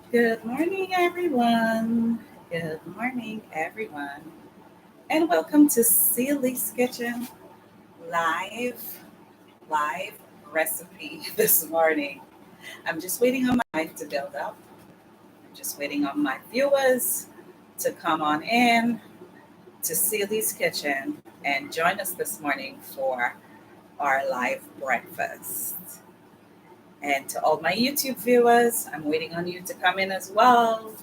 Good morning, everyone. Good morning, everyone. And welcome to Celi's Kitchen live, live recipe this morning. I'm just waiting on my life to build up. I'm just waiting on my viewers to come on in to Celi's Kitchen and join us this morning for our live breakfast. And to all my YouTube viewers, I'm waiting on you to come in as well.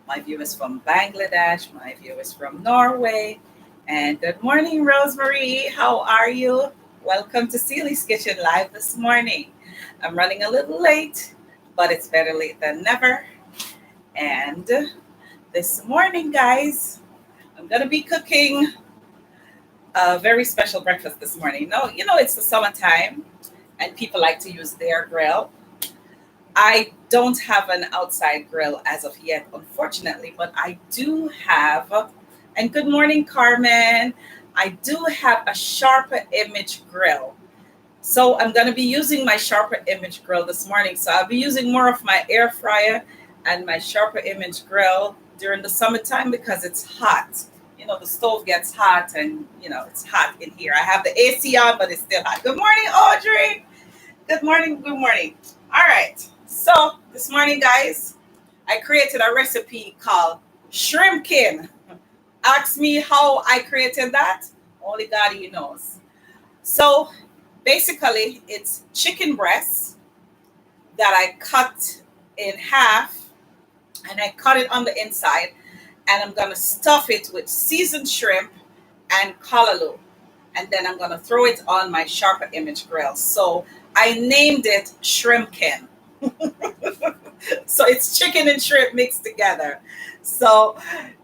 My viewers from Bangladesh, my viewers from Norway. And good morning, Rosemary. How are you? Welcome to Celi's Kitchen Live this morning. I'm running a little late, but it's better late than never. And this morning, guys, I'm going to be cooking a very special breakfast this morning. No, it's the summertime and people like to use their grill. I don't have an outside grill as of yet, unfortunately, but I do have, and good morning, Carmen. I do have a Sharper Image grill. So I'm going to be using my Sharper Image grill this morning. So I'll be using more of my air fryer and my Sharper Image grill during the summertime because it's hot. The stove gets hot and, it's hot in here. I have the AC on, but it's still hot. Good morning, Audrey. Good morning. Good morning. All right. So this morning, guys, I created a recipe called Shrimpkin. Ask me how I created that. Only God knows. So basically, it's chicken breasts that I cut in half and I cut it on the inside. And I'm going to stuff it with seasoned shrimp and callaloo. And then I'm going to throw it on my Sharper Image grill. So I named it Shrimpken. So it's chicken and shrimp mixed together. So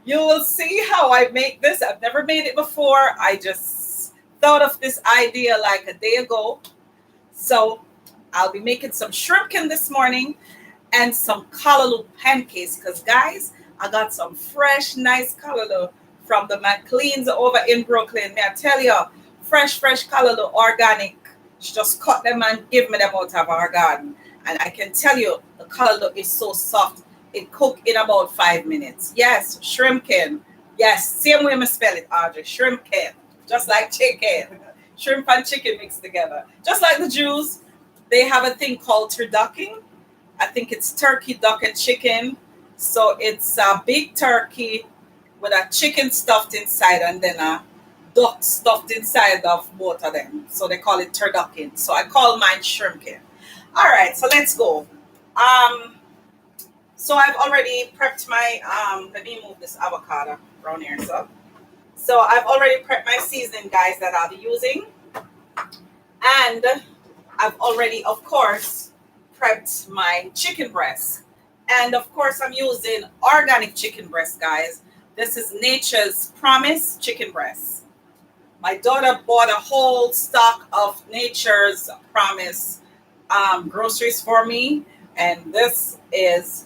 you will see how I make this. I've never made it before. I just thought of this idea like a day ago. So I'll be making some shrimpkin this morning and some callaloo pancakes because, guys, I got some fresh, nice callaloo from the McLean's over in Brooklyn. May I tell you, fresh callaloo, organic. She just cut them and give me them out of our garden. And I can tell you, the callaloo is so soft. It cooked in about 5 minutes. Yes, shrimpkin. Yes, same way I spell it, Audrey. Shrimpkin. Just like chicken. Shrimp and chicken mixed together. Just like the Jews, they have a thing called turducken. I think it's turkey, duck, and chicken. So it's a big turkey with a chicken stuffed inside and then a duck stuffed inside of both of them. So they call it turducken. So I call mine shrimpkin. All right, so let's go. So I've already prepped my, let me move this avocado around here. So I've already prepped my seasoning, guys, that I'll be using. And I've already, of course, prepped my chicken breast. And of course, I'm using organic chicken breast, guys. This is Nature's Promise chicken breast. My daughter bought a whole stock of Nature's Promise groceries for me. And this is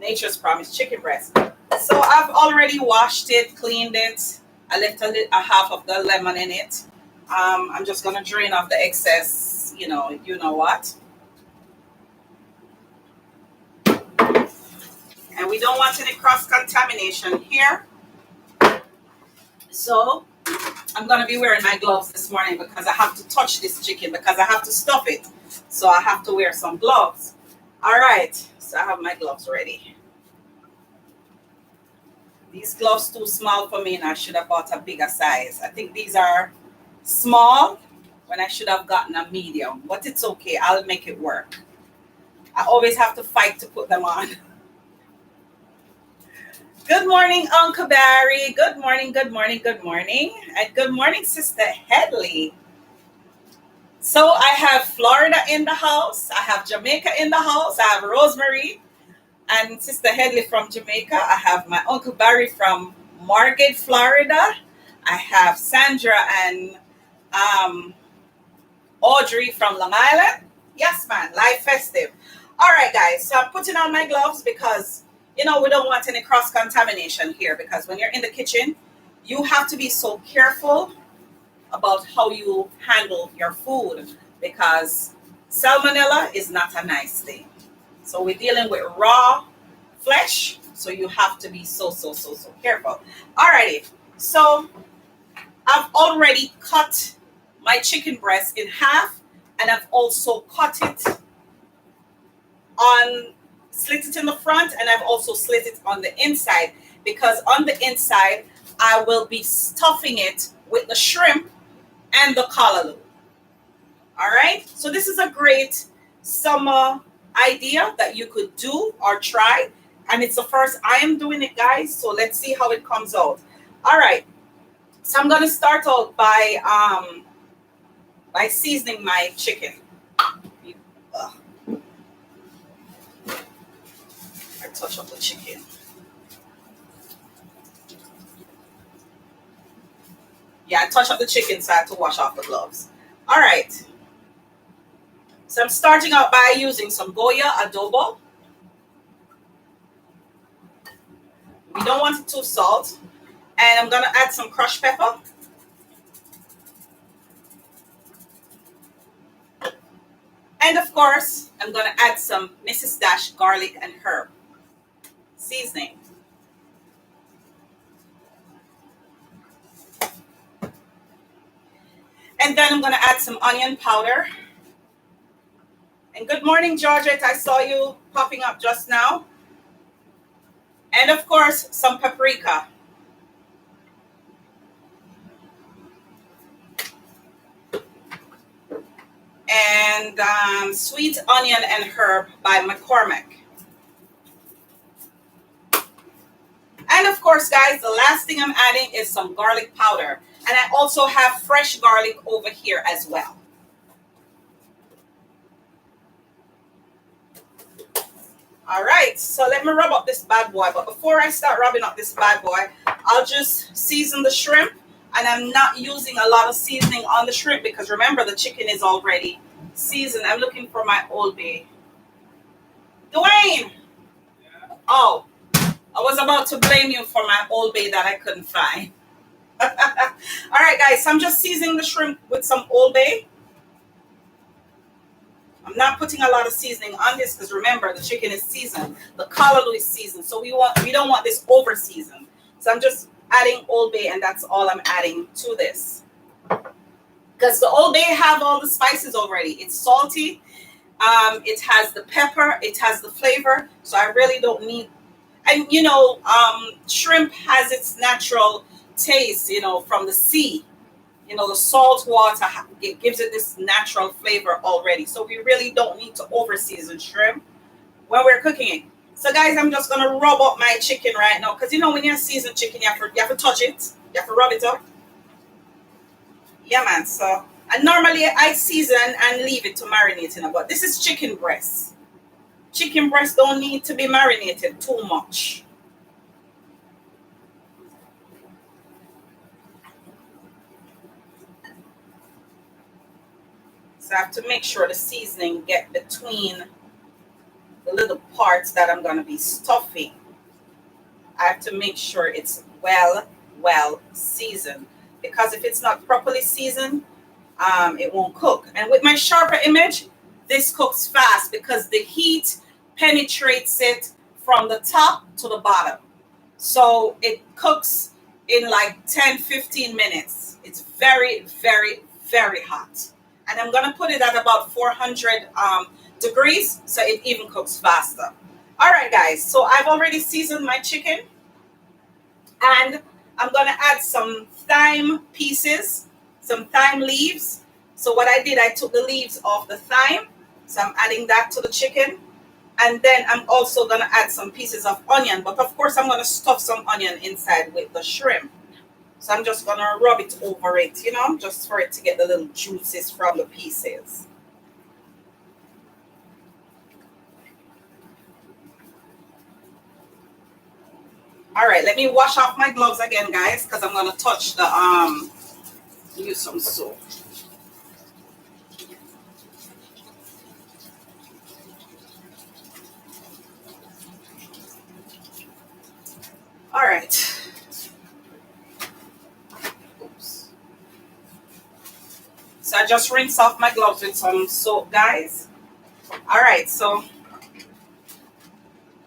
Nature's Promise chicken breast. So I've already washed it, cleaned it. I left a half of the lemon in it. I'm just going to drain off the excess, you know what. And we don't want any cross-contamination here. So I'm going to be wearing my gloves this morning because I have to touch this chicken because I have to stuff it. So I have to wear some gloves. All right. So I have my gloves ready. These gloves too small for me and I should have bought a bigger size. I think these are small when I should have gotten a medium. But it's okay. I'll make it work. I always have to fight to put them on. Good morning, Uncle Barry. Good morning, good morning, good morning. And good morning, Sister Headley. So I have Florida in the house. I have Jamaica in the house. I have Rosemary and Sister Headley from Jamaica. I have my Uncle Barry from Margate, Florida. I have Sandra and Audrey from Long Island. Yes, man. Live festive. All right, guys. So I'm putting on my gloves because we don't want any cross-contamination here because when you're in the kitchen, you have to be so careful about how you handle your food because salmonella is not a nice thing. So we're dealing with raw flesh, so you have to be so careful. Alrighty, so I've already cut my chicken breast in half, and I've also cut it on, slit it in the front, and I've also slit it on the inside, because on the inside I will be stuffing it with the shrimp and the callaloo. All right, so this is a great summer idea that you could do or try, and it's the first I am doing it, guys, so let's see how it comes out. All right, so I'm going to start out by seasoning my chicken. Ugh, I touch up the chicken. Yeah, I touch up the chicken, so I have to wash off the gloves. All right, so I'm starting out by using some Goya adobo. We don't want it too salt. And I'm going to add some crushed pepper. And of course, I'm going to add some Mrs. Dash garlic and herb seasoning. And then I'm going to add some onion powder. And good morning, Georgette. I saw you popping up just now. And of course, some paprika. And sweet onion and herb by McCormick. And of course, guys, the last thing I'm adding is some garlic powder. And I also have fresh garlic over here as well. All right, so let me rub up this bad boy. But before I start rubbing up this bad boy, I'll just season the shrimp. And I'm not using a lot of seasoning on the shrimp because remember, the chicken is already seasoned. I'm looking for my Old Bay. Dwayne! Oh, I was about to blame you for my Old Bay that I couldn't find. All right, guys, so I'm just seasoning the shrimp with some Old Bay. I'm not putting a lot of seasoning on this because remember, the chicken is seasoned. The callaloo is seasoned, so we don't want this over seasoned. So I'm just adding Old Bay, and that's all I'm adding to this. Because the Old Bay have all the spices already. It's salty. It has the pepper. It has the flavor. So I really don't need. And shrimp has its natural taste. From the sea. The salt water, it gives it this natural flavor already. So we really don't need to over season shrimp when we're cooking it. So guys, I'm just gonna rub up my chicken right now, because when you season chicken, you have to touch it, you have to rub it up. Yeah, man. So, and normally I season and leave it to marinate but this is chicken breast. Chicken breast don't need to be marinated too much. So I have to make sure the seasoning get between the little parts that I'm going to be stuffing. I have to make sure it's well seasoned, because if it's not properly seasoned, it won't cook. And with my sharper image, this cooks fast because the heat penetrates it from the top to the bottom. So it cooks in like 10-15 minutes. It's very hot. And I'm going to put it at about 400 degrees so it even cooks faster. All right, guys. So I've already seasoned my chicken. And I'm going to add some thyme pieces, some thyme leaves. So what I did, I took the leaves off the thyme. So I'm adding that to the chicken. And then I'm also going to add some pieces of onion. But of course, I'm going to stuff some onion inside with the shrimp. So I'm just going to rub it over it, just for it to get the little juices from the pieces. All right, let me wash off my gloves again, guys, because I'm going to touch the, use some soap. All right. So I just rinse off my gloves with some soap, guys. All right, so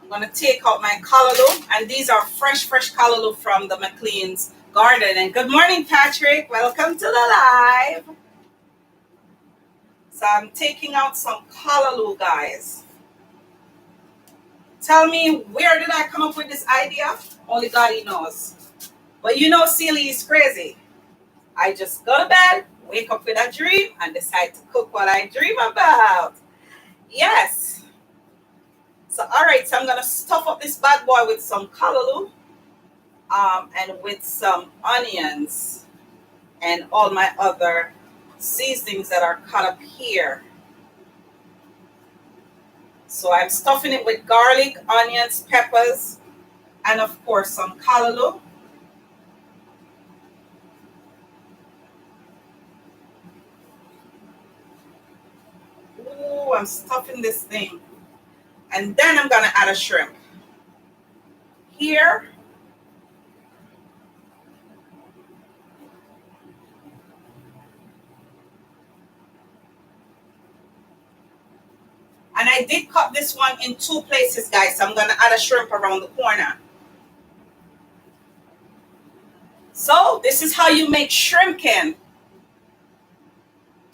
I'm gonna take out my callaloo, and these are fresh callaloo from the McLean's garden. And good morning, Patrick. Welcome to the live. So I'm taking out some callaloo, guys. Tell me, where did I come up with this idea? Only God he knows. But you know, Celie is crazy. I just go to bed, wake up with a dream, and decide to cook what I dream about. Yes. So, all right. So I'm gonna stuff up this bad boy with some callaloo, and with some onions and all my other seasonings that are cut up here. So I'm stuffing it with garlic, onions, peppers, and of course some callaloo. Ooh, I'm stuffing this thing. And then I'm gonna add a shrimp. Here, and I did cut this one in two places, guys. So I'm gonna add a shrimp around the corner. So this is how you make shrimpkin.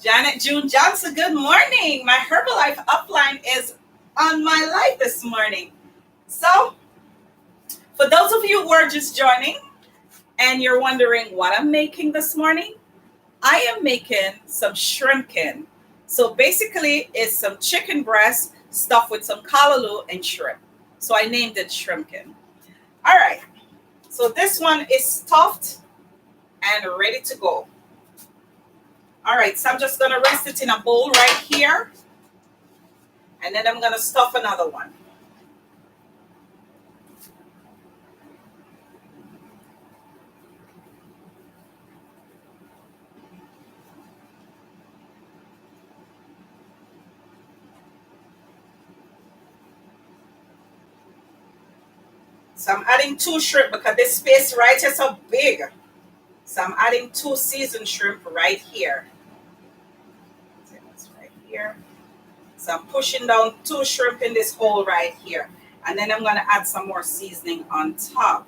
Janet June Johnson, good morning. My Herbalife upline is on my life this morning. So for those of you who are just joining and you're wondering what I'm making this morning, I am making some shrimpkin. So basically it's some chicken breast stuffed with some callaloo and shrimp. So I named it shrimpkin. All right. So this one is stuffed and ready to go. All right, so I'm just gonna rest it in a bowl right here. And then I'm gonna stuff another one. So I'm adding two shrimp because this space right here is so big. So I'm adding two seasoned shrimp right here. That's right here. So I'm pushing down two shrimp in this hole right here. And then I'm gonna add some more seasoning on top.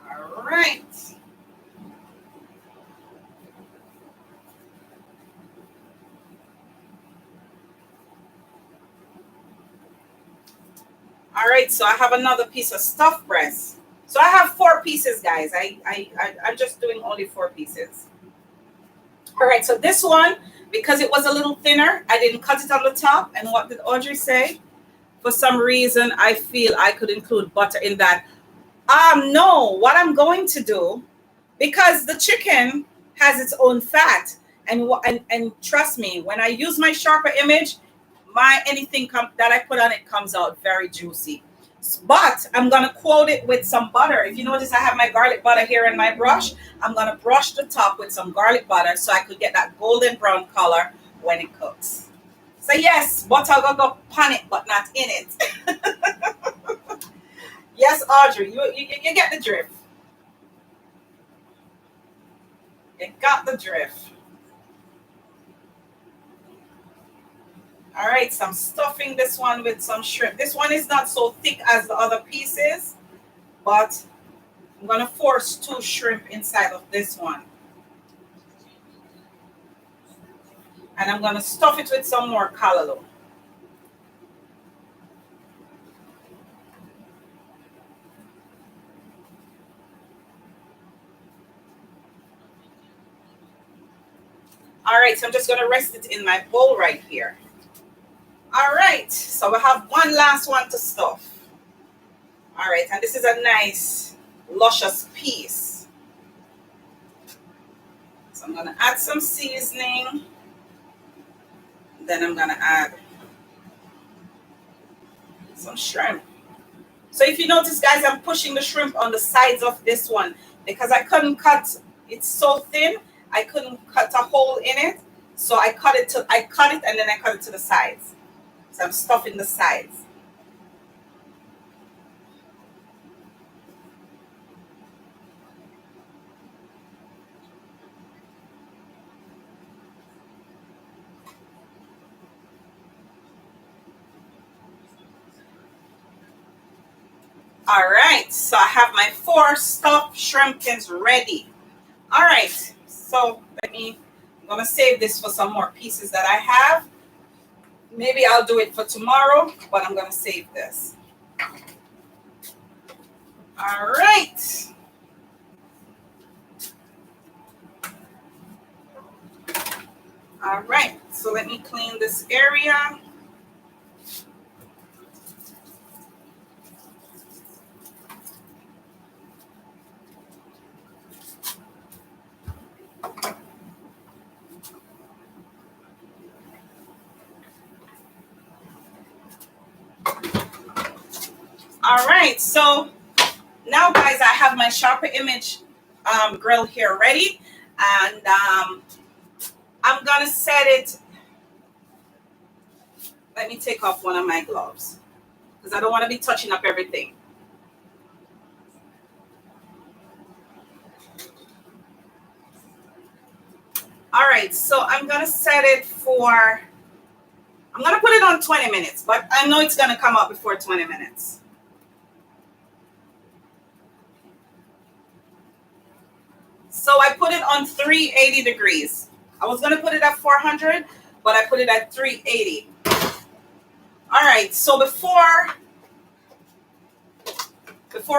All right. All right, so I have another piece of stuffed breast. So I have four pieces, guys. I'm just doing only four pieces. All right, so this one, because it was a little thinner, I didn't cut it on the top. And what did Audrey say? For some reason, I feel I could include butter in that. No, what I'm going to do, because the chicken has its own fat, and trust me, when I use my sharper image, my anything that I put on it comes out very juicy. But I'm gonna coat it with some butter. If you notice, I have my garlic butter here in my brush. I'm gonna brush the top with some garlic butter so I could get that golden brown color when it cooks. So yes, butter will go on it, but not in it. Yes, Audrey, you get the drift. You got the drift. All right, so I'm stuffing this one with some shrimp. This one is not so thick as the other pieces, but I'm gonna force two shrimp inside of this one. And I'm gonna stuff it with some more callaloo. All right, so I'm just gonna rest it in my bowl right here. All right, so we have one last one to stuff. All right, and this is a nice, luscious piece. So I'm gonna add some seasoning. Then I'm gonna add some shrimp. So if you notice, guys, I'm pushing the shrimp on the sides of this one because I couldn't cut. It's so thin, I couldn't cut a hole in it. So I cut it and then I cut it to the sides. So I'm stuffing the sides. All right, so I have my 4 stuffed shrimpkins ready. All right, so I'm gonna save this for some more pieces that I have. Maybe I'll do it for tomorrow, but I'm gonna save this. All right. All right, so let me clean this area. All right, so now, guys, I have my sharper image grill here ready, and I'm gonna set it. Let me take off one of my gloves because I don't want to be touching up everything. All right, so I'm gonna set it for. I'm gonna put it on 20 minutes, but I know it's gonna come out before 20 minutes. So I put it on 380 degrees. I was gonna put it at 400, but I put it at 380. All right, so before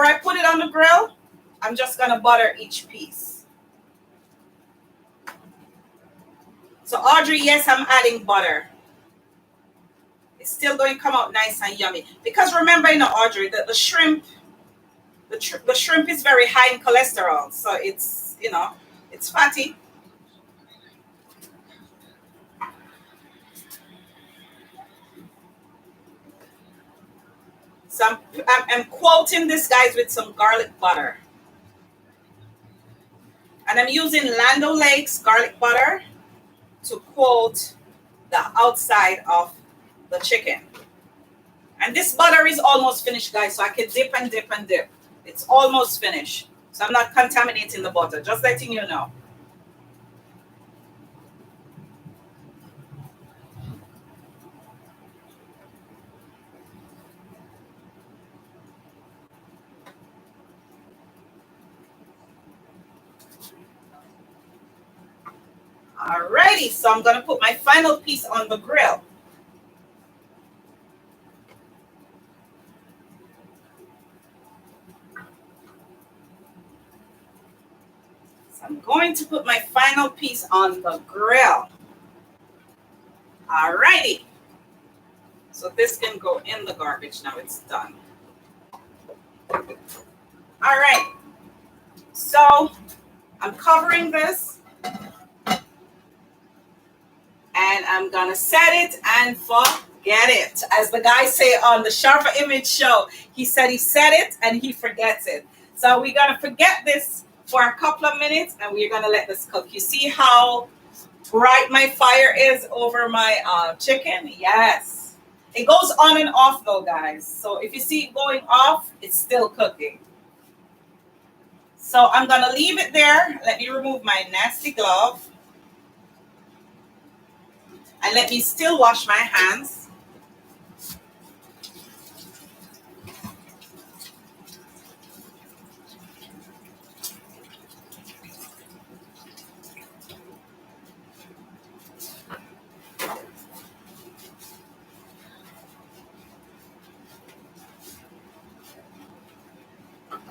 I put it on the grill, I'm just gonna butter each piece. So Audrey, yes, I'm adding butter. It's still going to come out nice and yummy. Because remember, Audrey, the shrimp, the shrimp is very high in cholesterol. So it's fatty. So I'm quoting this, guys, with some garlic butter. And I'm using Land O'Lakes garlic butter to coat the outside of the chicken. And this butter is almost finished, guys, so I can dip and dip and dip. It's almost finished. So I'm not contaminating the butter, just letting you know. Alrighty, so I'm gonna put my final piece on the grill. So I'm going to put my final piece on the grill. Alrighty. So this can go in the garbage now, it's done. Alright, so I'm covering this and I'm gonna set it and forget it. As the guy say on the Sharper Image show, he said he set it and he forgets it. So we're gonna forget this for a couple of minutes and we're gonna let this cook. You see how bright my fire is over my chicken? Yes. It goes on and off though, guys. So if you see it going off, it's still cooking. So I'm gonna leave it there. Let me remove my nasty glove. And let me still wash my hands.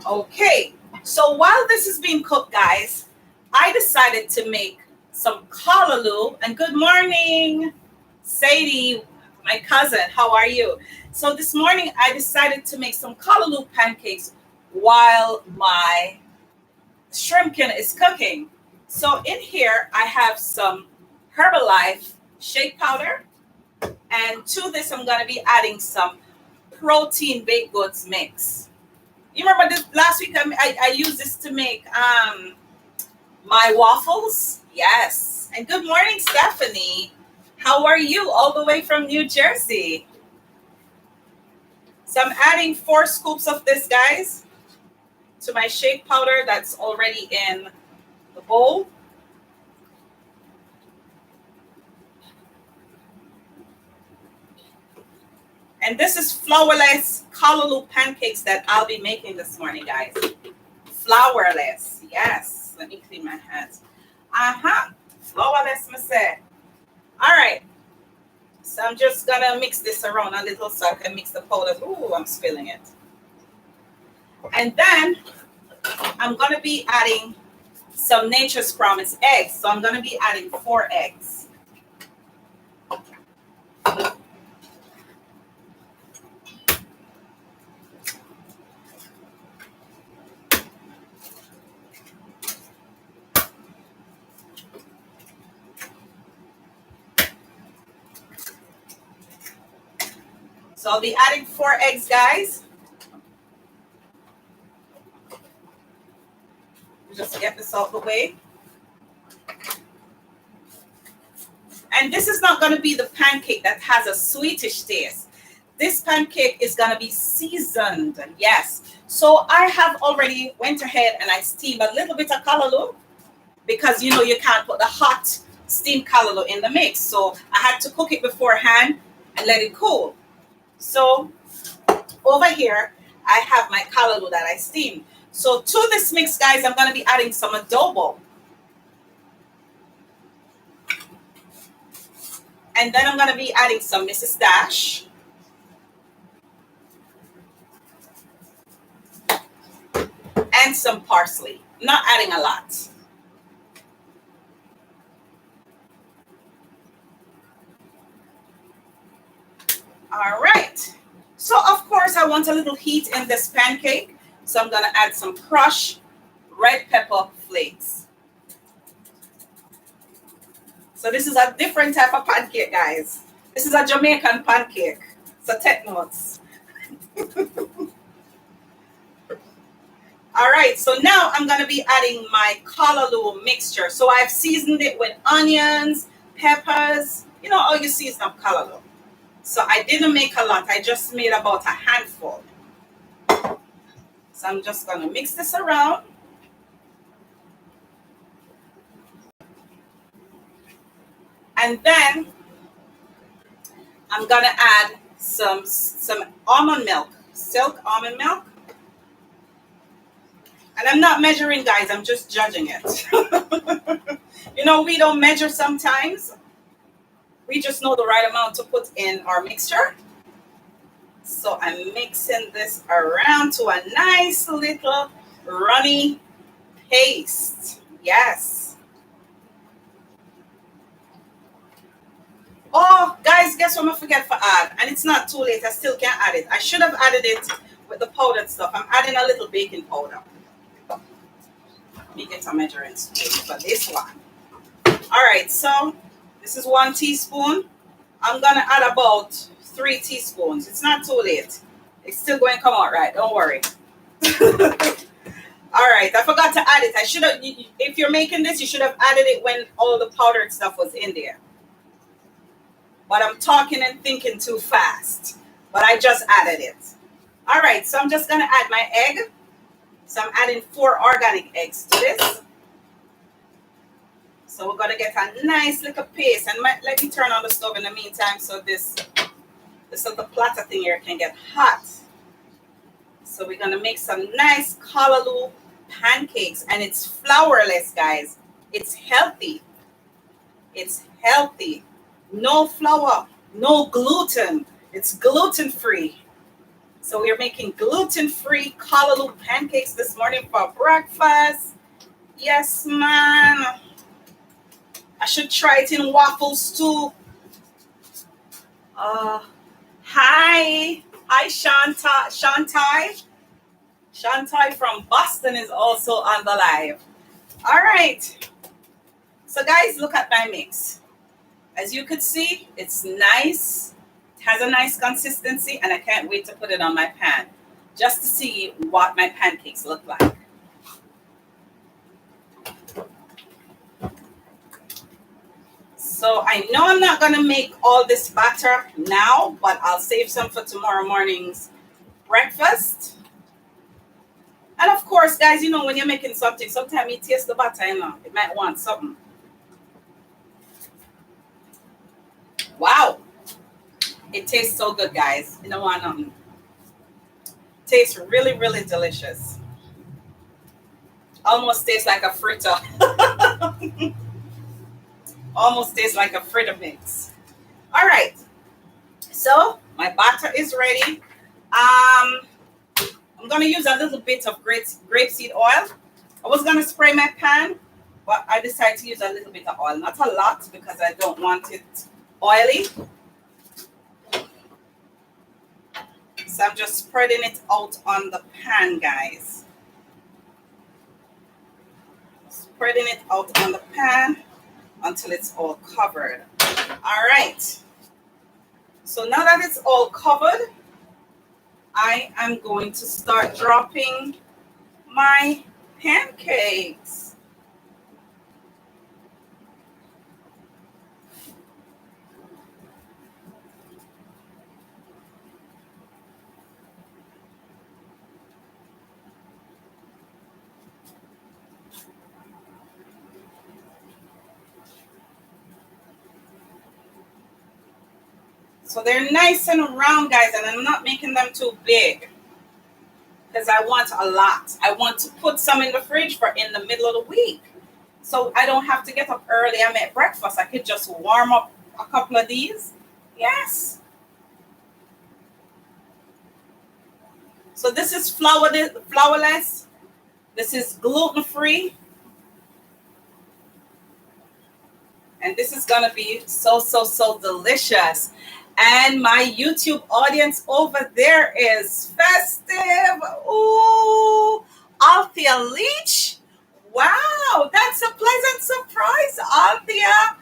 Okay, so while this is being cooked, guys, I decided to make some callaloo. And good morning, Sadie, my cousin. How are you? So this morning, I decided to make some callaloo pancakes while my shrimpkin is cooking. So in here, I have some Herbalife shake powder. And to this, I'm going to be adding some protein baked goods mix. You remember this last week? I used this to make my waffles. Yes. And good morning, Stephanie. How are you? All the way from New Jersey. So I'm adding 4 scoops of this, guys, to my shake powder that's already in the bowl. And this is flourless callaloo pancakes that I'll be making this morning, guys. Flourless. Yes. Let me clean my hands. Flourless, me say. All right. So I'm just going to mix this around a little so I can mix the powder. Ooh, I'm spilling it. And then I'm going to be adding some Nature's Promise eggs. So I'm going to be adding 4 eggs. So I'll be adding 4 eggs, guys. Just get this out of the way. And this is not going to be the pancake that has a sweetish taste. This pancake is going to be seasoned. Yes. So I have already went ahead and I steamed a little bit of callaloo because, you know, you can't put the hot steamed callaloo in the mix. So I had to cook it beforehand and let it cool. So over here, I have my callaloo that I steamed. So to this mix, guys, I'm going to be adding some adobo. And then I'm going to be adding some Mrs. Dash. And some parsley. Not adding a lot. All right. So, of course, I want a little heat in this pancake. So I'm going to add some crushed red pepper flakes. So this is a different type of pancake, guys. This is a Jamaican pancake. So take notes. All right, so now I'm going to be adding my callaloo mixture. So I've seasoned it with onions, peppers, you know, all you season of callaloo. So I didn't make a lot. I just made about a handful. So I'm just going to mix this around. And then I'm going to add some almond milk, silk almond milk. And I'm not measuring, guys. I'm just judging it. You know, we don't measure sometimes. We just know the right amount to put in our mixture. So I'm mixing this around to a nice little runny paste. Yes. Oh, guys, guess what I forget to add? And it's not too late. I still can't add it. I should have added it with the powdered stuff. I'm adding a little baking powder. Let me get a measuring spoon for this one. All right, so this is 1 teaspoon. I'm going to add about 3 teaspoons. It's not too late. It's still going to come out right. Don't worry. All right, I forgot to add it. I should have, if you're making this, you should have added it when all the powdered stuff was in there. But I'm talking and thinking too fast. But I just added it. All right, so I'm just going to add my egg. So I'm adding 4 organic eggs to this. So we're going to get a nice little paste. And let me turn on the stove in the meantime so this little platter thing here can get hot. So we're going to make some nice callaloo pancakes. And it's flourless, guys. It's healthy. It's healthy. No flour, no gluten. It's gluten-free. So we're making gluten-free callaloo pancakes this morning for breakfast. Yes, man. I should try it in waffles too. Hi, Shantai. Shantai from Boston is also on the live. All right. So guys, look at my mix. As you could see, it's nice. It has a nice consistency, and I can't wait to put it on my pan just to see what my pancakes look like. So I know I'm not going to make all this batter now, but I'll save some for tomorrow morning's breakfast. And of course, guys, you know, when you're making something, sometimes you taste the butter, you know, it might want something. Wow. It tastes so good, guys. You know what? Tastes really, really delicious. Almost tastes like a fritter. Almost tastes like a fritter mix. All right. So my batter is ready. I'm gonna use a little bit of grapeseed oil. I was gonna spray my pan, but I decided to use a little bit of oil, not a lot because I don't want it oily. So I'm just spreading it out on the pan, guys. Spreading it out on the pan until it's all covered. All right. So now that it's all covered, I am going to start dropping my pancakes. So they're nice and round, guys, and I'm not making them too big because I want a lot. I want to put some in the fridge for in the middle of the week. So I don't have to get up early and make breakfast. I could just warm up a couple of these. Yes. So this is flourless. This is gluten-free. And this is going to be so, so, so delicious. And my YouTube audience over there is festive. Ooh, Althea Leach. Wow, that's a pleasant surprise, Althea.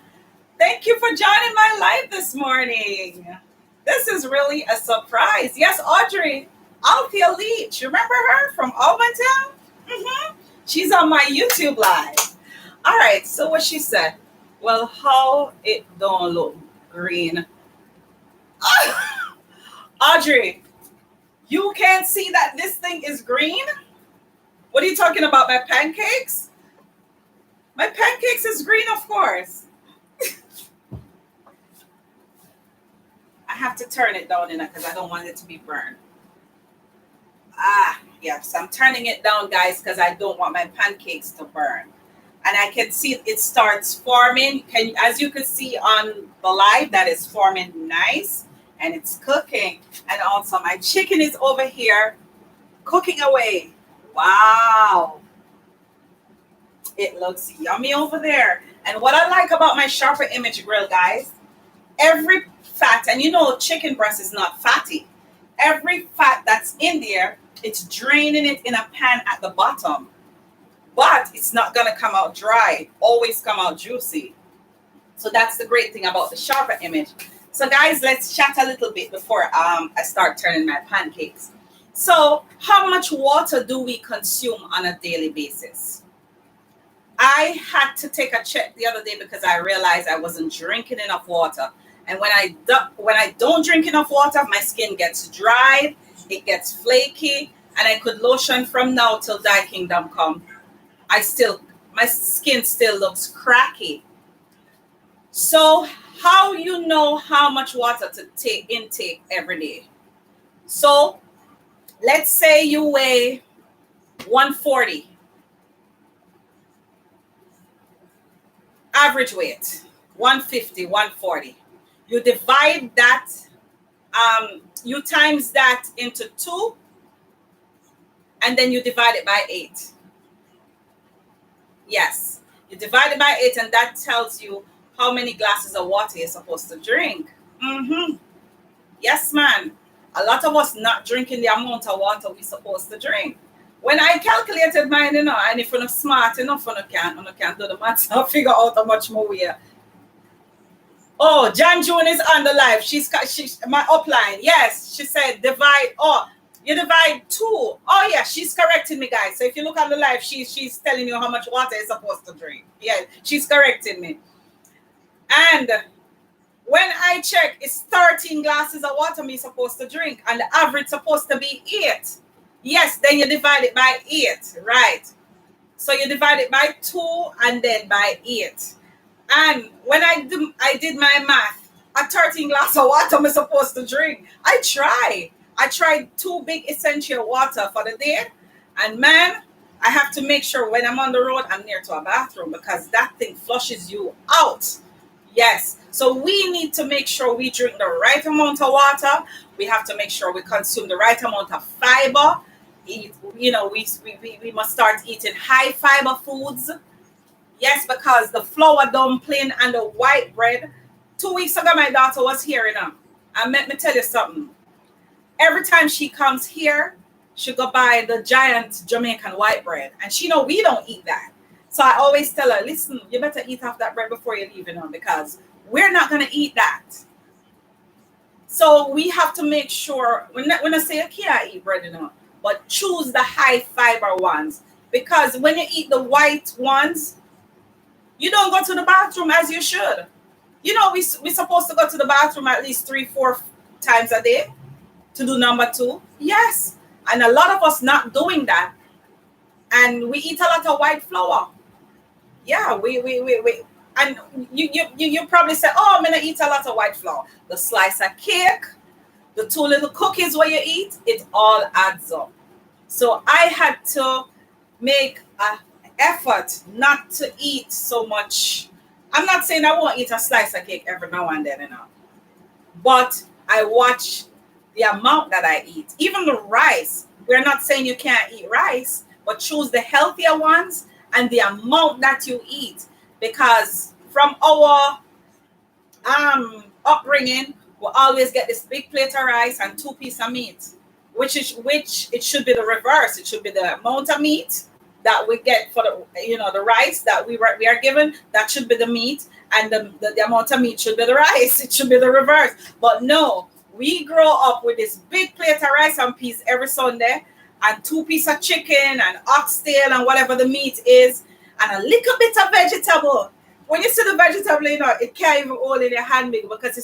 Thank you for joining my live this morning. This is really a surprise. Yes, Audrey, Althea Leach. Remember her from Allentown? She's on my YouTube live. All right, so what she said. Well, how it don't look green. Audrey, you can't see that this thing is green? What are you talking about, my pancakes? My pancakes is green, of course. I have to turn it down because I don't want it to be burned. Yes, I'm turning it down, guys, because I don't want my pancakes to burn. And I can see it starts forming. As you can see on the live, that is forming nice. And it's cooking. And also my chicken is over here cooking away. Wow. It looks yummy over there. And what I like about my Sharper Image grill, guys, every fat, and you know chicken breast is not fatty. Every fat that's in there, it's draining it in a pan at the bottom. But it's not going to come out dry. Always come out juicy. So that's the great thing about the Sharper Image. So guys, let's chat a little bit before I start turning my pancakes. So how much water do we consume on a daily basis? I had to take a check the other day because I realized I wasn't drinking enough water. And when I don't drink enough water, my skin gets dry, it gets flaky, and I could lotion from now till Thy Kingdom come. My skin still looks cracky. So how you know how much water to intake every day? So let's say you weigh 140. Average weight, 150, 140. You divide that, you times that into 2, and then you divide it by 8. Yes, you divide it by 8, and that tells you how many glasses of water you're supposed to drink. Yes, man. A lot of us not drinking the amount of water we're supposed to drink. When I calculated mine, and if you're not smart enough, you can't do the math and figure out how much more we are. Oh, Jan June is on the live. She's my upline. Yes, she said divide. Oh, you divide 2. Oh yeah, she's correcting me, guys. So if you look at the live, she's telling you how much water you're supposed to drink. Yeah, she's correcting me. And when I check, it's 13 glasses of water me supposed to drink, and the average supposed to be 8. Yes, then you divide it by 8, right? So you divide it by 2 and then by 8. And when I did my math, a 13 glass of water I'm supposed to drink. I tried 2 big essential water for the day. And man, I have to make sure when I'm on the road, I'm near to a bathroom because that thing flushes you out. Yes. So we need to make sure we drink the right amount of water. We have to make sure we consume the right amount of fiber. Eat, we must start eating high fiber foods. Yes, because the flour dumpling and the white bread. 2 weeks ago, my daughter was here, And let me tell you something. Every time she comes here, she go buy the giant Jamaican white bread. And she know we don't eat that. So I always tell her, listen, you better eat off that bread before you leave, because we're not going to eat that. So we have to make sure, when I say you can't eat bread, but choose the high fiber ones. Because when you eat the white ones, you don't go to the bathroom as you should. We're supposed to go to the bathroom at least 3-4 times a day to do number 2. Yes. And a lot of us not doing that. And we eat a lot of white flour. Yeah, we and you probably say, oh, I'm gonna eat a lot of white flour. The slice of cake, the 2 little cookies where you eat, it all adds up. So I had to make an effort not to eat so much. I'm not saying I won't eat a slice of cake every now and then, but I watch the amount that I eat. Even the rice, we're not saying you can't eat rice, but choose the healthier ones and the amount that you eat. Because from our upbringing, we always get this big plate of rice and 2 pieces of meat, which it should be the reverse. It should be the amount of meat that we get for the rice that we are given. That should be the meat, and the amount of meat should be the rice. It should be the reverse. But no, we grow up with this big plate of rice and peas every Sunday, and 2 pieces of chicken and oxtail and whatever the meat is, and a little bit of vegetable. When you see the vegetable, it can't even hold in your hand big because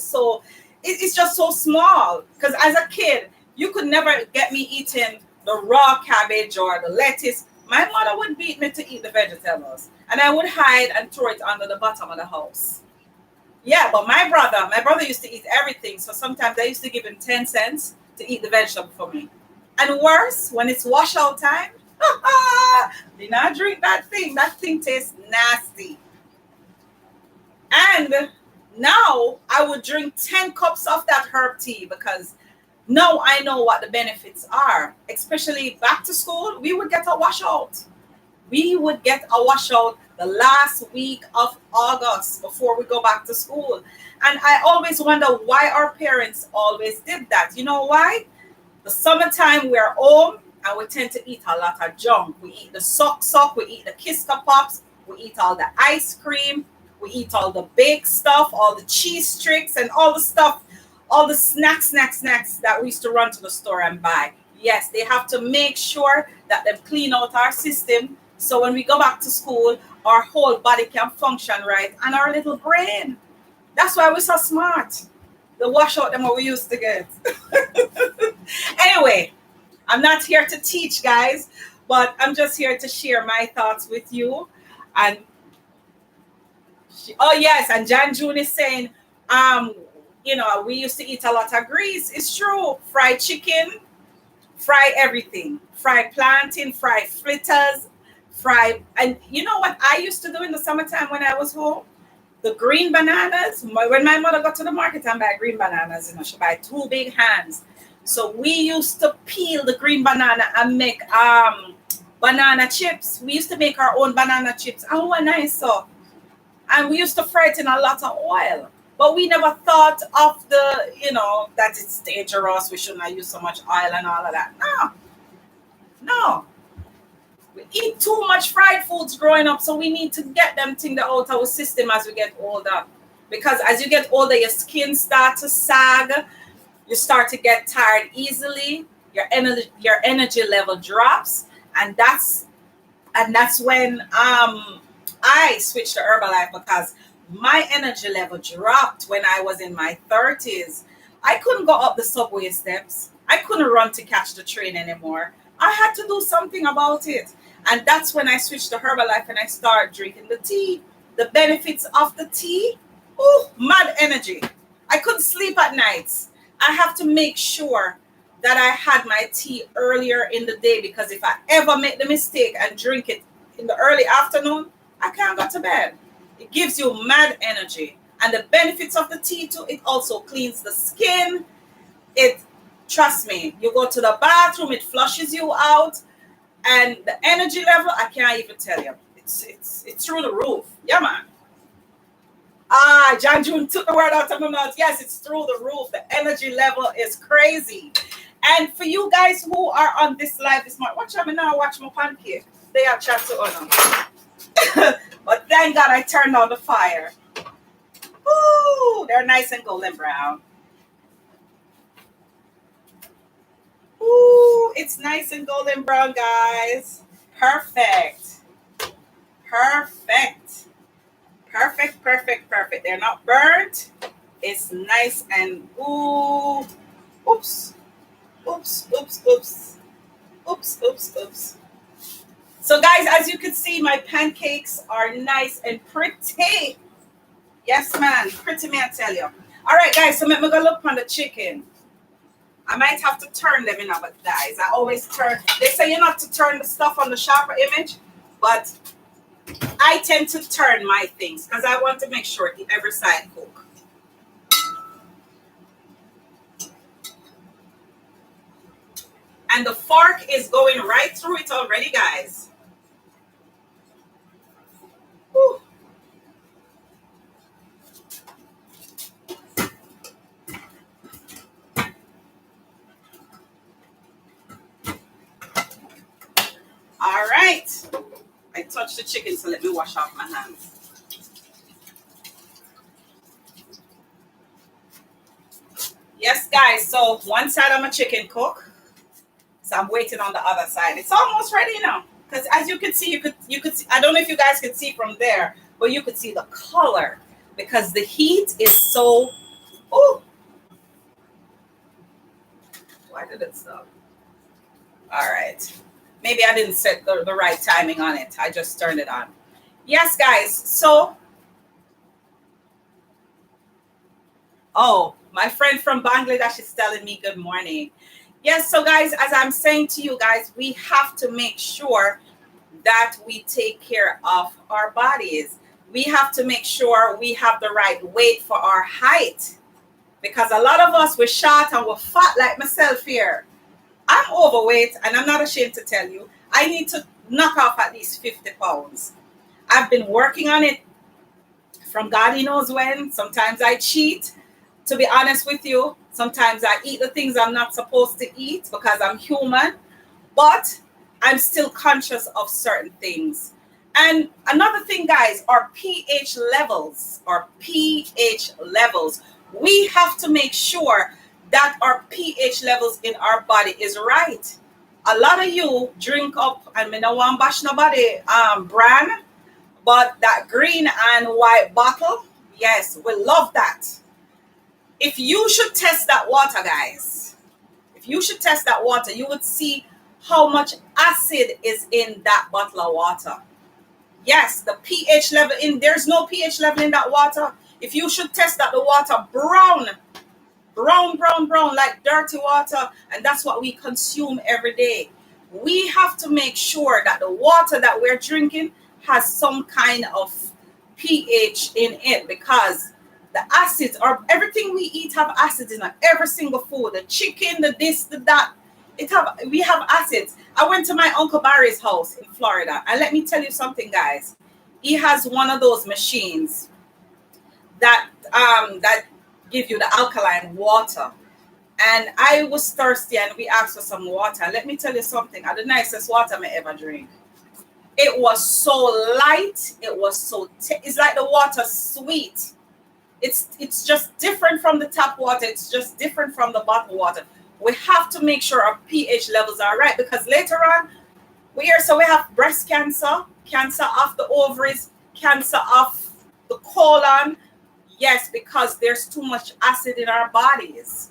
it's just so small. Because as a kid, you could never get me eating the raw cabbage or the lettuce. My mother would beat me to eat the vegetables, and I would hide and throw it under the bottom of the house. Yeah, but my brother used to eat everything. So sometimes I used to give him 10 cents to eat the vegetable for me. And worse, when it's washout time, do not drink that thing. That thing tastes nasty. And now I would drink 10 cups of that herb tea because now I know what the benefits are. Especially back to school, we would get a washout. We would get a washout the last week of August before we go back to school. And I always wonder why our parents always did that. You know why? The summertime we're home and we tend to eat a lot of junk. We eat the sock, we eat the Kiska Pops, we eat all the ice cream, we eat all the baked stuff, all the cheese tricks and all the stuff, all the snacks that we used to run to the store and buy. Yes, they have to make sure that they clean out our system so when we go back to school, our whole body can function right and our little brain. That's why we're so smart. The washout them what we used to get. Anyway, I'm not here to teach, guys, but I'm just here to share my thoughts with you. And oh yes, and Jan June is saying, we used to eat a lot of grease. It's true. Fried chicken, fry everything, fry plantain, fry fritters, and you know what I used to do in the summertime when I was home? The green bananas. When my mother got to the market and buy green bananas, she buy 2 big hands. So we used to peel the green banana and make banana chips. We used to make our own banana chips. And what nice so. And we used to fry it in a lot of oil. But we never thought of that it's dangerous. We should not use so much oil and all of that. No. We eat too much fried foods growing up, so we need to get them things out of our system as we get older. Because as you get older, your skin starts to sag. You start to get tired easily. Your energy level drops, and that's when I switched to Herbalife because my energy level dropped when I was in my 30s. I couldn't go up the subway steps. I couldn't run to catch the train anymore. I had to do something about it. And that's when I switched to Herbalife and I started drinking the tea. The benefits of the tea, mad energy. I couldn't sleep at nights. I have to make sure that I had my tea earlier in the day, because if I ever make the mistake and drink it in the early afternoon, I can't go to bed. It gives you mad energy. And the benefits of the tea too, it also cleans the skin. It, trust me, you go to the bathroom, it flushes you out, and the energy level, I can't even tell you. It's through the roof. Yeah, man. Ah, John June took the word out of my mouth. Yes, it's through the roof. The energy level is crazy. And for you guys who are on this live this morning, watch me now, watch my pancake. They are chat to honor. But thank God I turned on the fire. Ooh, they're nice and golden brown. Ooh, it's nice and golden brown, guys. Perfect. Perfect. Perfect, perfect, perfect. They're not burnt. It's nice and ooh. Oops. Oops, oops, oops. Oops, oops, oops. So, guys, as you can see, my pancakes are nice and pretty. Yes, man. Pretty, man, I tell you. All right, guys, so let me go look on the chicken. I might have to turn them in, but guys, I always turn. They say you're not to turn the stuff on the sharper image, but I tend to turn my things because I want to make sure every side cook. And the fork is going right through it already, guys. Whew. All right. I touched the chicken, so let me wash off my hands. Yes, guys. So one side of my chicken cook. So I'm waiting on the other side. It's almost ready now. Because as you can see, you could see, I don't know if you guys could see from there, but you could see the color because the heat is so. Oh, why did it stop? All right. Maybe I didn't set the right timing on it. I just turned it on. Yes, guys. So, oh, my friend from Bangladesh is telling me good morning. Yes, so guys, as I'm saying to you guys, we have to make sure that we take care of our bodies. We have to make sure we have the right weight for our height. Because a lot of us, we're short and we're fat like myself here. I'm overweight and I'm not ashamed to tell you. I need to knock off at least 50 pounds. I've been working on it from God knows when. Sometimes I cheat, to be honest with you. Sometimes I eat the things I'm not supposed to eat because I'm human. But I'm still conscious of certain things. And another thing, guys, our pH levels, we have to make sure that our pH levels in our body is right. A lot of you drink up, and I don't want to bash nobody brand, but that green and white bottle, yes, we love that. If you should test that water, guys, you would see how much acid is in that bottle of water. Yes, the pH level there's no pH level in that water. If you should test that, the water brown, like dirty water, and that's what we consume every day. We have to make sure that the water that we're drinking has some kind of pH in it, because the acids, or everything we eat have acids in it. Every single food, the chicken, the this, the that, we have acids. I went to my Uncle Barry's house in Florida, and let me tell you something, guys. He has one of those machines that give you the alkaline water. And I was thirsty, and we asked for some water. Let me tell you something. The nicest water I ever drink. It was so light. It was so. It's like the water sweet. It's just different from the tap water. It's just different from the bottled water. We have to make sure our pH levels are right, because later on, we have breast cancer, cancer of the ovaries, cancer of the colon. Yes, because there's too much acid in our bodies.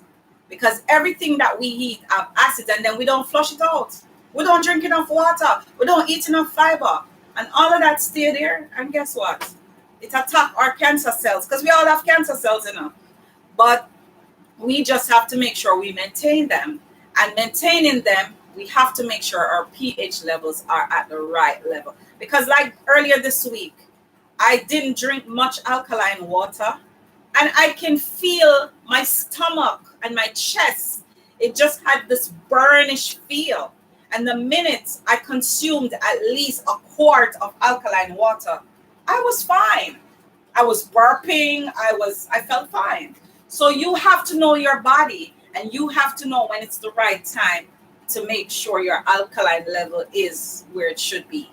Because everything that we eat have acid, and then we don't flush it out. We don't drink enough water. We don't eat enough fiber. And all of that stay there. And guess what? It attacks our cancer cells, because we all have cancer cells, but we just have to make sure we maintain them. And maintaining them, we have to make sure our pH levels are at the right level. Because, like earlier this week, I didn't drink much alkaline water, and I can feel my stomach and my chest. It just had this burnish feel. And the minute I consumed at least a quart of alkaline water, I was fine. I was burping. I felt fine. So you have to know your body, and you have to know when it's the right time to make sure your alkaline level is where it should be.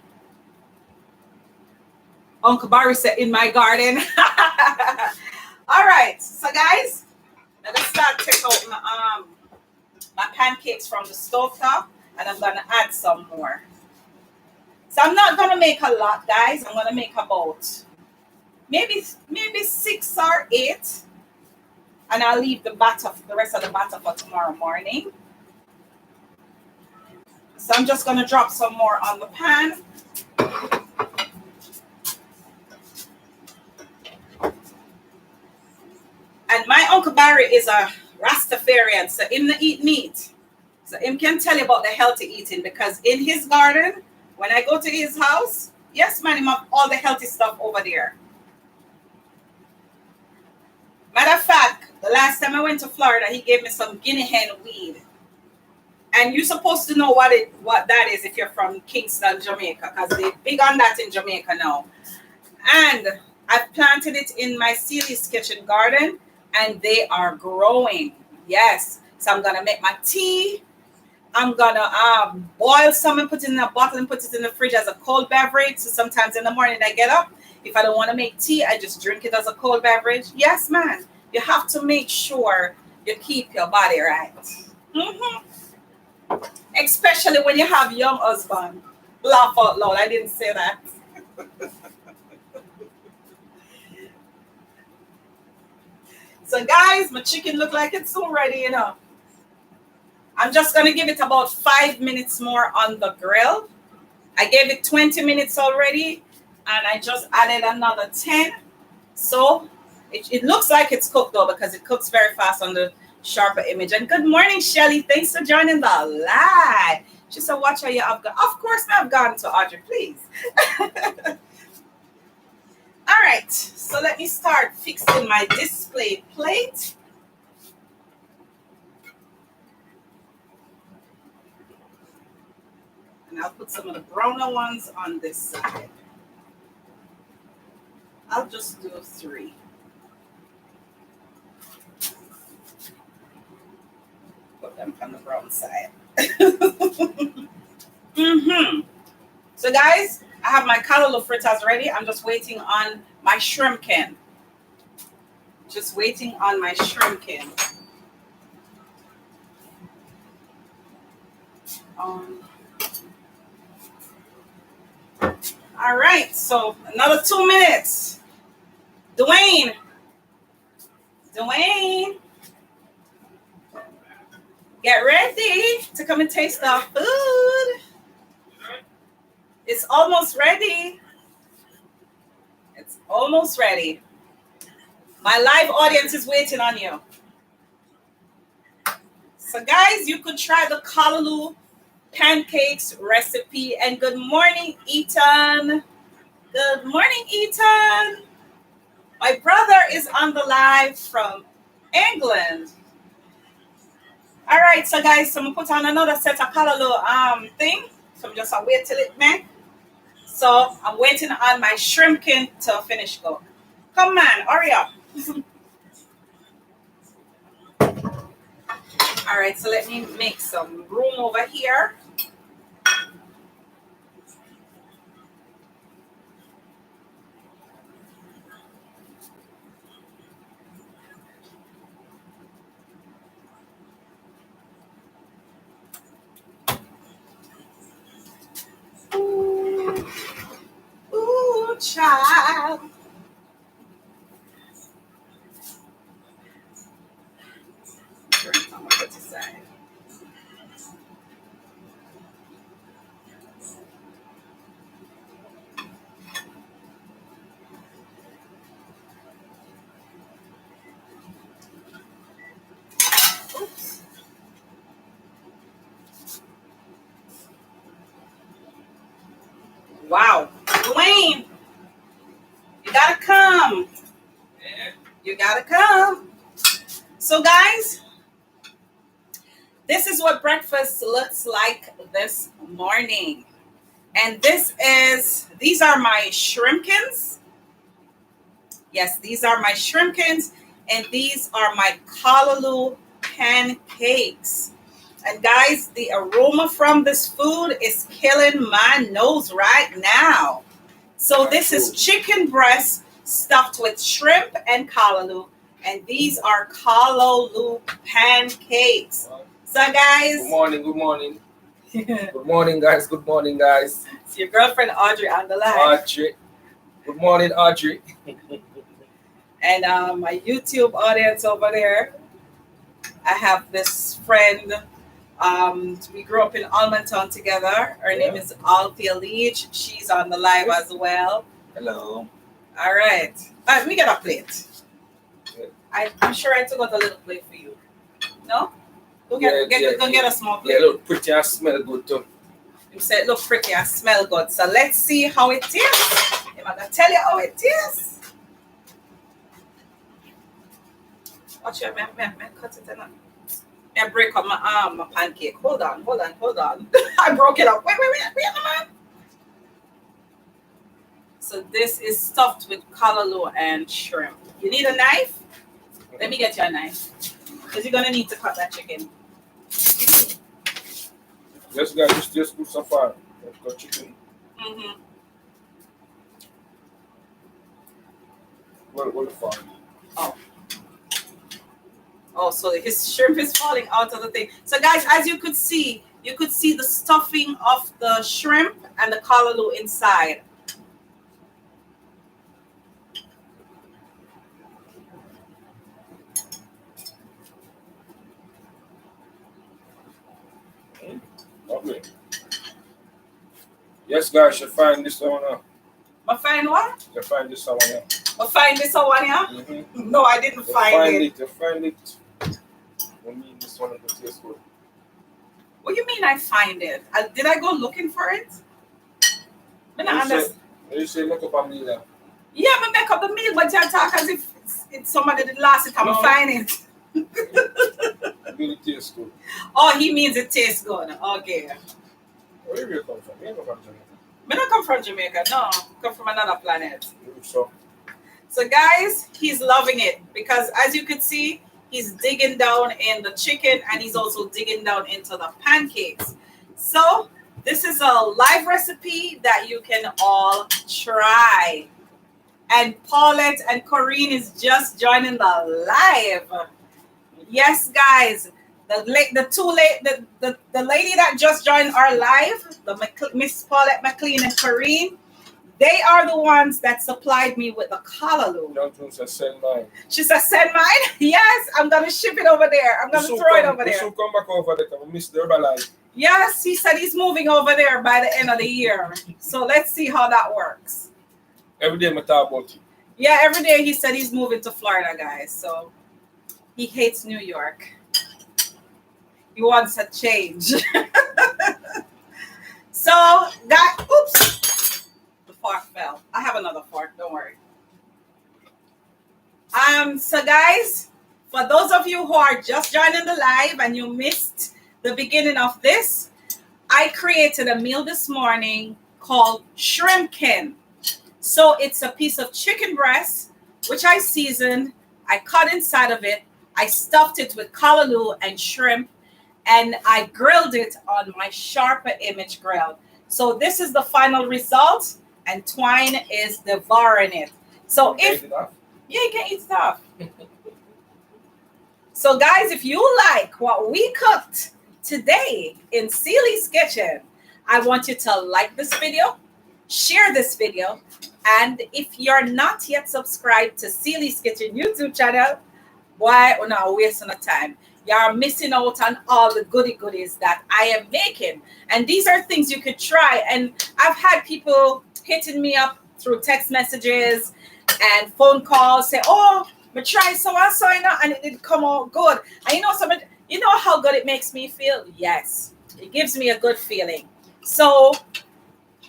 Uncle Barry said, in my garden. All right. So guys, let us start take out my pancakes from the stove top, and I'm gonna add some more. So I'm not gonna make a lot, guys. I'm gonna make about maybe 6 or 8, and I'll leave the rest of the batter for tomorrow morning. So I'm just gonna drop some more on the pan. And my Uncle Barry is a Rastafarian, so him not eat meat. So him can tell you about the healthy eating, because in his garden, when I go to his house, yes, man, him have all the healthy stuff over there. Matter of fact, the last time I went to Florida, he gave me some guinea hen weed. And you're supposed to know what that is if you're from Kingston, Jamaica, because they're big on that in Jamaica now. And I've planted it in my Sealy's kitchen garden, and they are growing. Yes. So I'm gonna make my tea. I'm gonna boil some and put it in a bottle and put it in the fridge as a cold beverage. So sometimes in the morning I get up, if I don't want to make tea, I just drink it as a cold beverage. Yes, man. You have to make sure you keep your body right. Especially when you have young husband. Laugh out loud. I didn't say that. So guys, my chicken look like it's so ready, you know. I'm just going to give it about 5 minutes more on the grill. I gave it 20 minutes already, and I just added another 10. So it looks like it's cooked though, because it cooks very fast on the sharper image. And good morning, Shelly. Thanks for joining the live. She said, watch how you have gone. Of course, I've gone to Audrey, please. All right, so let me start fixing my display plate. And I'll put some of the browner ones on this side. I'll just do 3. Put them on the brown side. So guys, I have my callaloo fritters ready. I'm just waiting on my shrimpken. Just waiting on my shrimpken. All right, so another 2 minutes. Dwayne, get ready to come and taste our food. It's almost ready. It's almost ready. My live audience is waiting on you. So guys, you could try the Callaloo Pancakes recipe. And good morning, Ethan. Good morning, Ethan. My brother is on the live from England. All right, so guys, so I'm gonna put on another set of Callaloo thing. So I'm just gonna wait till it make. So I'm waiting on my shrimpkin to finish cook. Come on, hurry up. All right, so let me make some room over here. Ooh, child. I'm gonna put this aside. So guys, this is what breakfast looks like this morning. And these are my shrimpkens. Yes, these are my shrimpkens. And these are my Callaloo pancakes. And guys, the aroma from this food is killing my nose right now. So this is chicken breast stuffed with shrimp and callaloo. And these are Callaloo pancakes. So guys. Good morning, good morning. Good morning, guys. Good morning, guys. It's your girlfriend Audrey on the line. Audrey. Good morning, Audrey. And my YouTube audience over there. I have this friend. We grew up in Almontown together. Her name is Althea Leach. She's on the live as well. Hello. All right. Let me get a plate. I'm sure I took out a little plate for you. No? Go get a small plate. Yeah, look pretty and smell good too. You said look pretty and smell good. So let's see how it tastes. I'm gonna tell you how it tastes. Watch your man, cut it in. I break up my pancake. Hold on. I broke it up. Wait, man. So this is stuffed with callaloo and shrimp. You need a knife? Let me get you a knife. Because you're gonna need to cut that chicken. Yes, guys, just put some fire. Got chicken. Mm-hmm. What the fire? Oh, so his shrimp is falling out of the thing. So guys, as you could see the stuffing of the shrimp and the callaloo inside. Okay. Yes, guys, you find this one now. I find what? You find this one now. I find this one, yeah? Mm-hmm. No, I didn't find it. You find it. I mean, this one will taste good. What do you mean I find it? Did I go looking for it? You say make up a meal now. Yeah, I make up the meal, but you talk as if it's somebody that lost it. I'm find it. It really tastes good. Oh, he means it tastes good. Okay. Where do you come from? You come from Jamaica. I don't come from Jamaica. No, I come from another planet. So guys, he's loving it because as you could see, he's digging down in the chicken and he's also digging down into the pancakes. So this is a live recipe that you can all try. And Paulette and Corinne is just joining the live. Yes, guys, the lady that just joined our live, Miss Paulette McLean and Corinne, they are the ones that supplied me with the callaloo. Send mine. She said, send mine? Yes, I'm going to ship it over there. I'm going to throw it over there. You come back over there. Miss the Herbalife. Yes, he said he's moving over there by the end of the year. So let's see how that works. Every day I talk about you. Yeah, every day he said he's moving to Florida, guys. So he hates New York. He wants a change. So, guys, oops. The fork fell. I have another fork, don't worry. So guys, for those of you who are just joining the live and you missed the beginning of this, I created a meal this morning called Shrimpkens. So it's a piece of chicken breast, which I seasoned. I cut inside of it. I stuffed it with callaloo and shrimp, and I grilled it on my Sharper Image grill. So this is the final result, and Twine is devouring it. So you can eat stuff. So guys, if you like what we cooked today in Seely's Kitchen, I want you to like this video, share this video, and if you're not yet subscribed to Seely's Kitchen YouTube channel, why are not wasting the time? You're missing out on all the goodies that I am making. And these are things you could try. And I've had people hitting me up through text messages and phone calls say, oh, but try so-and-so, and it did come out good. And you know how good it makes me feel? Yes, it gives me a good feeling. So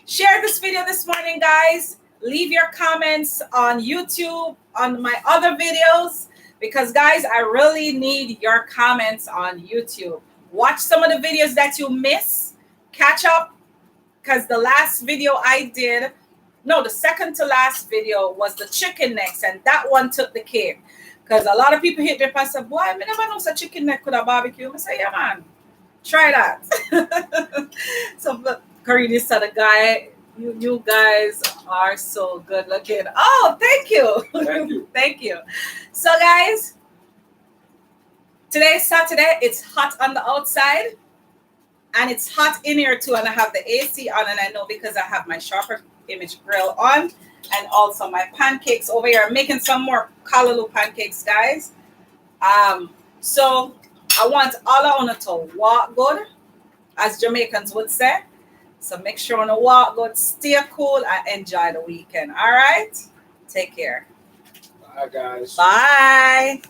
share this video this morning, guys. Leave your comments on YouTube, on my other videos. Because guys, I really need your comments on YouTube. Watch some of the videos that you miss, catch up, because the last video I did, no, the second to last video was the chicken necks, and that one took the cake. Because a lot of people hit me up and said, boy, I never know such chicken neck could have barbecue. I say, yeah, man, try that. So, Karina said, the guy, you guys are so good looking. Oh, thank you. Thank you. Thank you. So, guys, today's Saturday. It's hot on the outside. And it's hot in here too. And I have the AC on. And I know because I have my Sharper Image grill on. And also my pancakes over here. I'm making some more Callaloo pancakes, guys. So I want all of you to walk good, as Jamaicans would say. So make sure you walk good, stay cool, and enjoy the weekend. All right? Take care. Bye, guys. Bye.